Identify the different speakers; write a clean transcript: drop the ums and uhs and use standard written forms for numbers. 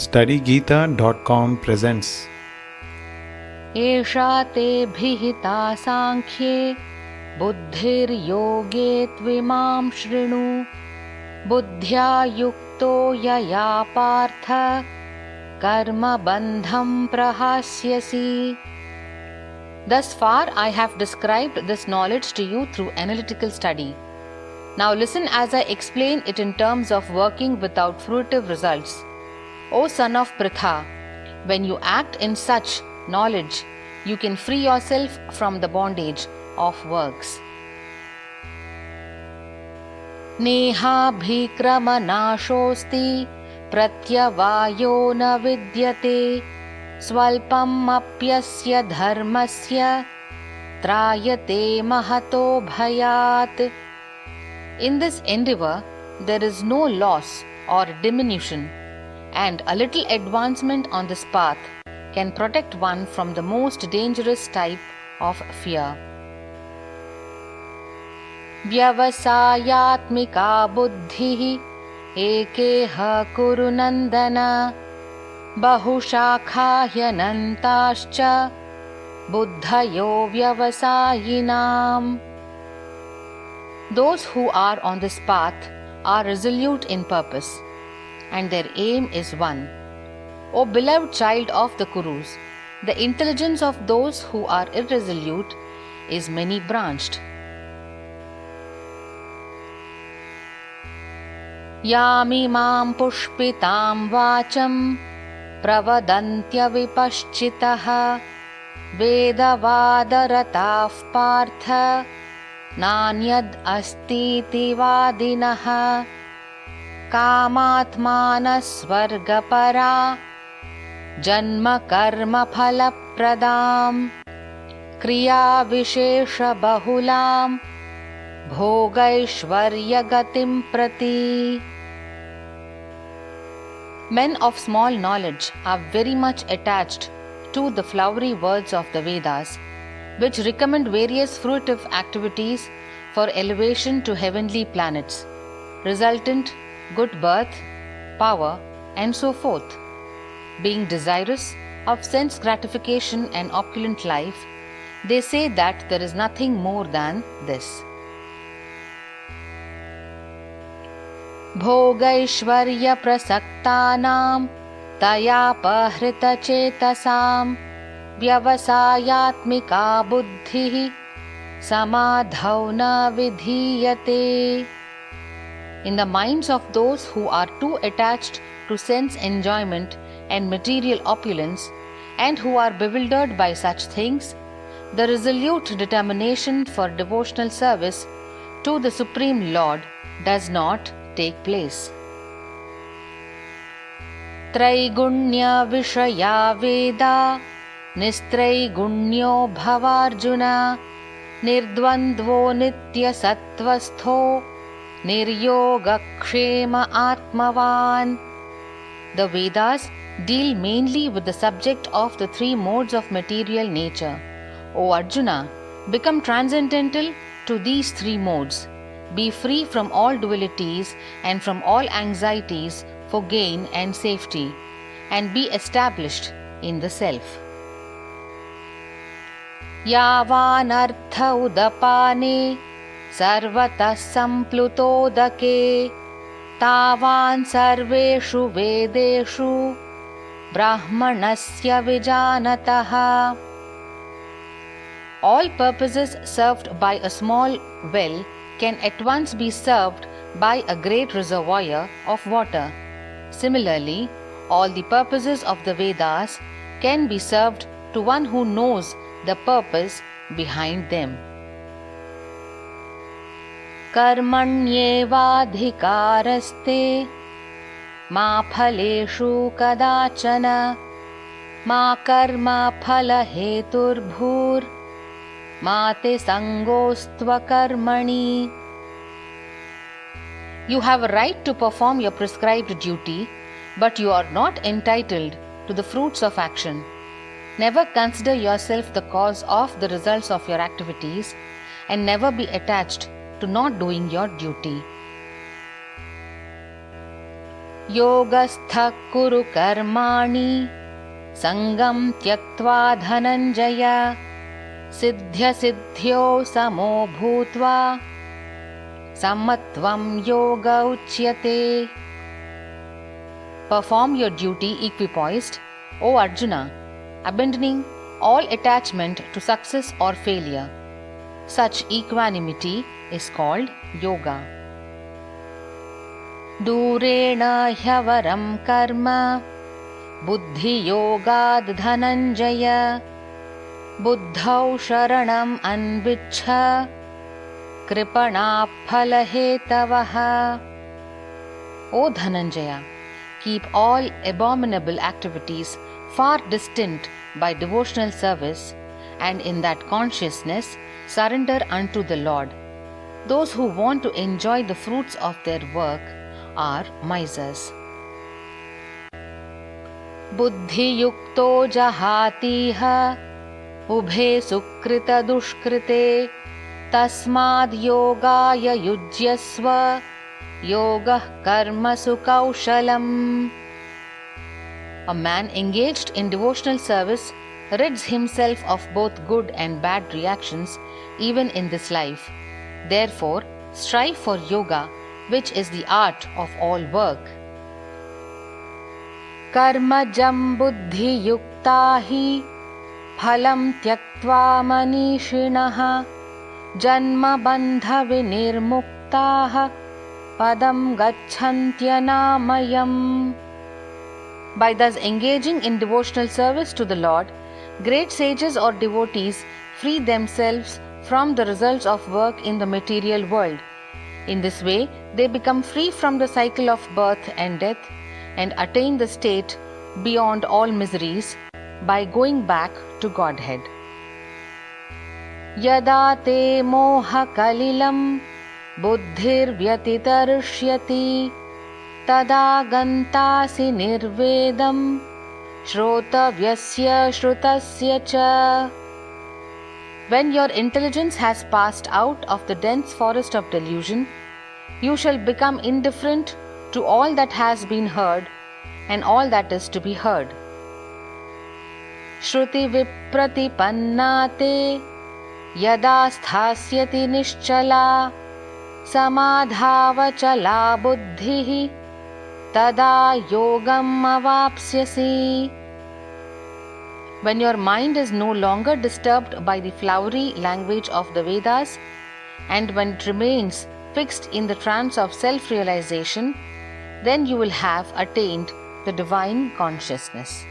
Speaker 1: StudyGeeta.com presents
Speaker 2: एषा ते भिहिता साङ्ख्ये बुद्धिर्योगे त्विमां शृणु बुद्ध्या युक्तो यया पार्थ कर्मबन्धं प्रहास्यसि. Thus far I have described this knowledge to you through analytical study. Now listen as I explain it in terms of working without fruitive results. O son of Pritha, when you act in such knowledge, you can free yourself from the bondage of works. नेहाभिक्रमनाशोऽस्ति प्रत्यवायो न विद्यते स्वल्पमप्यस्य धर्मस्य त्रायते महतो भयात्. In this endeavor, there is no loss or diminution, and a little advancement on this path can protect one from the most dangerous type of fear. Vyavasayatmika buddhihi ekeha kuru nandana bahushakhayanantascha buddhayo vyavasayinam. Those who are on this path are resolute in purpose, and their aim is one. O beloved child of the Kurus, the intelligence of those who are irresolute is many-branched. Yamimam pushpitam vacham pravadantya vipashchitaha vedavadaratav partha nanyad astiti vadinaha कामात्मानस्वर्गपरा जन्म कर्म फलप्रदां क्रियाविशेषबहुलां भोगैश्वर्यगतिं प्रति. Men of small knowledge are very much attached to the flowery words of the Vedas, which recommend various fruitive activities for elevation to heavenly planets, resultant good birth, power, and so forth. Being desirous of sense gratification and opulent life, they say that there is nothing more than this. Bhogaishvarya prasaktanam tayapahhrita chetasam vyavasayatmika buddhihi samadhau na vidhiyate. In the minds of those who are too attached to sense enjoyment and material opulence, and who are bewildered by such things, the resolute determination for devotional service to the Supreme Lord does not take place. Traigunya vishaya veda nistraigunya bhavarjuna nirdvandvo nitya sattvastho Niryogakshema Atmavan. The Vedas deal mainly with the subject of the three modes of material nature. O Arjuna, become transcendental to these three modes. Be free from all dualities and from all anxieties for gain and safety, and be established in the self. Yavanartha udapane सर्वतः सम्प्लुतोदके तावान् सर्वेषु वेदेषु ब्राह्मणस्य विजानतः. All purposes served by a small well can at once be served by a great reservoir of water. Similarly, all the purposes of the Vedas can be served to one who knows the purpose behind them. कर्मण्येवाधिकारस्ते मा फलेषु कदाचन मा कर्म फलहेतुर्भूर् मा ते सङ्गोऽस्त्वकर्मणि. You have a right to perform your prescribed duty, but you are not entitled to the fruits of action. Never consider yourself the cause of the results of your activities, and never be attached to not doing your duty. Yogastha kuru karmani sangam tyaktva dhananjaya siddhya siddhyo samo bhutva samatvam yoga uchyate. Perform your duty equipoised, O Arjuna, abandoning all attachment to success or failure. Such equanimity is called yoga. Durena hyavaram karma buddhi yogad dhananjaya buddhau sharanam anvichha kripana phalahetavaha. O Dhananjaya, keep all abominable activities far distant by devotional service, and in that consciousness surrender unto the Lord. Those who want to enjoy the fruits of their work are misers. Buddhi yukto jahatiha ubhe sukrita dushkrite tasmad yogaya yujyasva yogah karmasu kaushalam. A man engaged in devotional service rids himself of both good and bad reactions even in this life. Therefore, strive for yoga, which is the art of all work. Karmajam buddhi yuktahi phalam tyaktva manishinaha janma bandha vinirmuktaha padam gacchantyanāmayam. By thus engaging in devotional service to the Lord, great sages or devotees free themselves from the results of work in the material world. In this way, they become free from the cycle of birth and death and attain the state beyond all miseries by going back to Godhead. Yada te moha kalilam buddhir vyatitarishyati tada gantasi nirvedam shrotavyasya shrutasya cha. When your intelligence has passed out of the dense forest of delusion, you shall become indifferent to all that has been heard and all that is to be heard. Shruti vipratipannate yada sthasyati nischala samadhavachala buddhihi tada yogam avapsyasi. When your mind is no longer disturbed by the flowery language of the Vedas, and when it remains fixed in the trance of self-realization, then you will have attained the divine consciousness.